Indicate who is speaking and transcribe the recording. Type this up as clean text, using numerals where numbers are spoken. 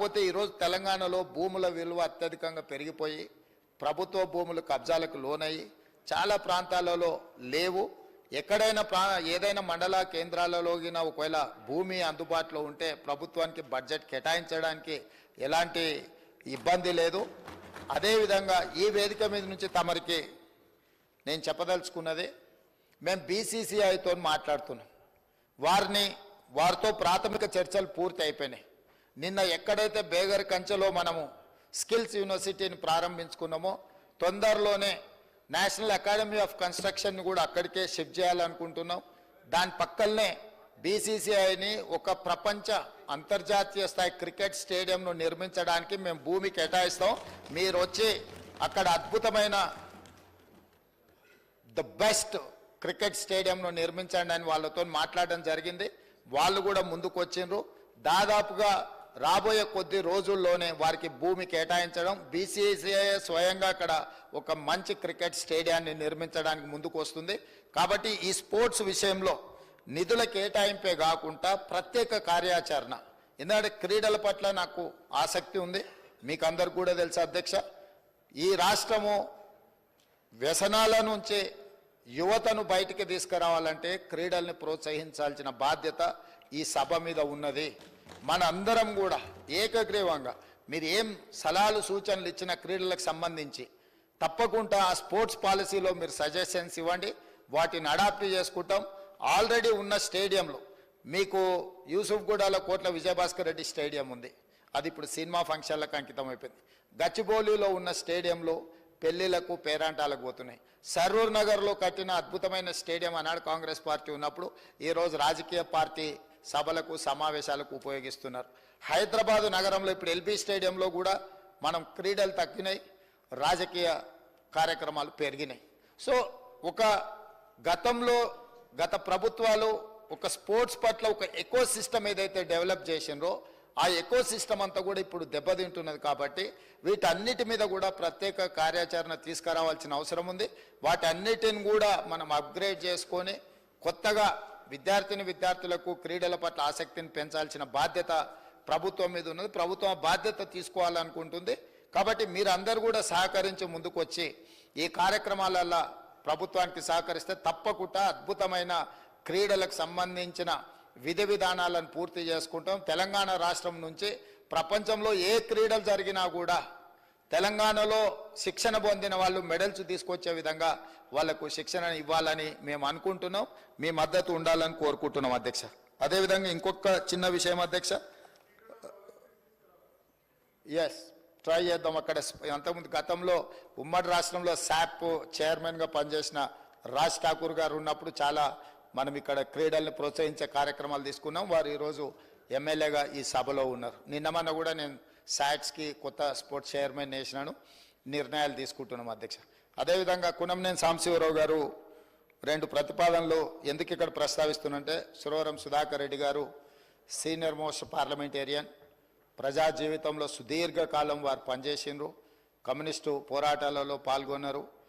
Speaker 1: కాకపోతే ఈరోజు తెలంగాణలో భూముల విలువ అత్యధికంగా పెరిగిపోయి ప్రభుత్వ భూములు కబ్జాలకు లోనయ్యి చాలా ప్రాంతాలలో లేవు. ఎక్కడైనా ఏదైనా మండల కేంద్రాలలో ఒకవేళ భూమి అందుబాటులో ఉంటే ప్రభుత్వానికి బడ్జెట్ కేటాయించడానికి ఎలాంటి ఇబ్బంది లేదు. అదేవిధంగా ఈ వేదిక మీద నుంచి తమరికి నేను చెప్పదలుచుకున్నది, మేము బీసీసీఐతో మాట్లాడుతున్నాం. వారితో ప్రాథమిక చర్చలు పూర్తి అయిపోయినాయి. నిన్న ఎక్కడైతే బేగర్ కంచెలో మనము స్కిల్స్ యూనివర్సిటీని ప్రారంభించుకున్నామో తొందరలోనే నేషనల్ అకాడమీ ఆఫ్ కన్స్ట్రక్షన్ కూడా అక్కడికే షిఫ్ట్ చేయాలనుకుంటున్నాం. దాని పక్కనే బీసీసీఐని ఒక ప్రపంచ అంతర్జాతీయ స్థాయి క్రికెట్ స్టేడియంను నిర్మించడానికి మేము భూమి కేటాయిస్తాం. మీరు వచ్చి అక్కడ అద్భుతమైన ద బెస్ట్ క్రికెట్ స్టేడియంను నిర్మించండి అని వాళ్ళతో మాట్లాడడం జరిగింది. వాళ్ళు కూడా ముందుకు వచ్చిండ్రు. దాదాపుగా రాబోయే కొద్ది రోజుల్లోనే వారికి భూమి కేటాయించడం, బీసీసీఐ స్వయంగా అక్కడ ఒక మంచి క్రికెట్ స్టేడియాన్ని నిర్మించడానికి ముందుకు వస్తుంది. కాబట్టి ఈ స్పోర్ట్స్ విషయంలో నిధుల కేటాయింపే కాకుండా ప్రత్యేక కార్యాచరణ, ఎందుకంటే క్రీడల పట్ల నాకు ఆసక్తి ఉంది. మీకు అందరు కూడా తెలుసు అధ్యక్ష, ఈ రాష్ట్రము వ్యసనాల నుంచి యువతను బయటికి తీసుకురావాలంటే క్రీడల్ని ప్రోత్సహించాల్సిన బాధ్యత ఈ సభ మీద ఉన్నది. మన అందరం కూడా ఏకగ్రీవంగా మీరు ఏం సలహాలు సూచనలు ఇచ్చిన క్రీడలకు సంబంధించి తప్పకుండా ఆ స్పోర్ట్స్ పాలసీలో మీరు సజెషన్స్ ఇవ్వండి, వాటిని అడాప్ట్ చేసుకుంటాం. ఆల్రెడీ ఉన్న స్టేడియంలో మీకు యూసుఫ్గూడలో కోట్ల విజయభాస్కర్ రెడ్డి స్టేడియం ఉంది, అది ఇప్పుడు సినిమా ఫంక్షన్లకు అంకితం అయిపోయింది. గచ్చిబౌలిలో ఉన్న స్టేడియంలో పెళ్లిళ్లకు పేరంటాలకు పోతున్నాయి. సరూర్ నగర్లో కట్టిన అద్భుతమైన స్టేడియం అన్నాడు కాంగ్రెస్ పార్టీ ఉన్నప్పుడు, ఈరోజు రాజకీయ పార్టీ సభలకు సమావేశాలకు ఉపయోగిస్తున్నారు. హైదరాబాదు నగరంలో ఇప్పుడు ఎల్బీ స్టేడియంలో కూడా మనం క్రీడలు తగ్గినాయి, రాజకీయ కార్యక్రమాలు పెరిగినాయి. సో ఒక గత ప్రభుత్వాలు ఒక స్పోర్ట్స్ పట్ల ఒక ఎకో సిస్టమ్ ఏదైతే డెవలప్ చేసినరో ఆ ఎకో సిస్టమ్ అంతా కూడా ఇప్పుడు దెబ్బతింటున్నది. కాబట్టి వీటన్నిటి మీద కూడా ప్రత్యేక కార్యాచరణ తీసుకురావాల్సిన అవసరం ఉంది. వాటన్నిటిని కూడా మనం అప్గ్రేడ్ చేసుకొని కొత్తగా విద్యార్థులకు క్రీడల పట్ల ఆసక్తిని పెంచాల్సిన బాధ్యత ప్రభుత్వం మీద ఉన్నది. ప్రభుత్వం బాధ్యత తీసుకోవాలనుకుంటుంది. కాబట్టి మీరందరూ కూడా సహకరించి ముందుకు వచ్చి ఈ కార్యక్రమాలలో ప్రభుత్వానికి సహకరిస్తే తప్పకుండా అద్భుతమైన క్రీడలకు సంబంధించిన విధి విధానాలను పూర్తి చేసుకుంటాం. తెలంగాణ రాష్ట్రం నుంచి ప్రపంచంలో ఏ క్రీడలు జరిగినా కూడా తెలంగాణలో శిక్షణ పొందిన వాళ్ళు మెడల్స్ తీసుకొచ్చే విధంగా వాళ్లకు శిక్షణ ఇవ్వాలని మేము అనుకుంటున్నాం. మీ మద్దతు ఉండాలని కోరుకుంటున్నాం అధ్యక్ష. అదేవిధంగా ఇంకొక చిన్న విషయం అధ్యక్ష, ట్రై చేద్దాం. అక్కడ అంతకుముందు గతంలో ఉమ్మడి రాష్ట్రంలో శాప్ చైర్మన్గా పనిచేసిన రాజ్ ఠాకూర్ గారు ఉన్నప్పుడు చాలా మనం ఇక్కడ క్రీడల్ని ప్రోత్సహించే కార్యక్రమాలు తీసుకున్నాం. వారు ఈరోజు ఎమ్మెల్యేగా ఈ సభలో ఉన్నారు. నిన్నమన్న కూడా నేను శాట్స్కి కొత్త స్పోర్ట్స్ చైర్మన్ వేసినాను, నిర్ణయాలు తీసుకుంటున్నాం అధ్యక్ష. అదేవిధంగా కునంనేని సాంబశివరావు గారు 2 ప్రతిపాదనలు ఎందుకు ఇక్కడ ప్రస్తావిస్తున్నంటే, సురవరం సుధాకర్ రెడ్డి గారు సీనియర్ మోస్ట్ పార్లమెంటేరియన్, ప్రజా జీవితంలో సుదీర్ఘకాలం వారు పనిచేసిండ్రు, కమ్యూనిస్టు పోరాటాలలో పాల్గొన్నారు.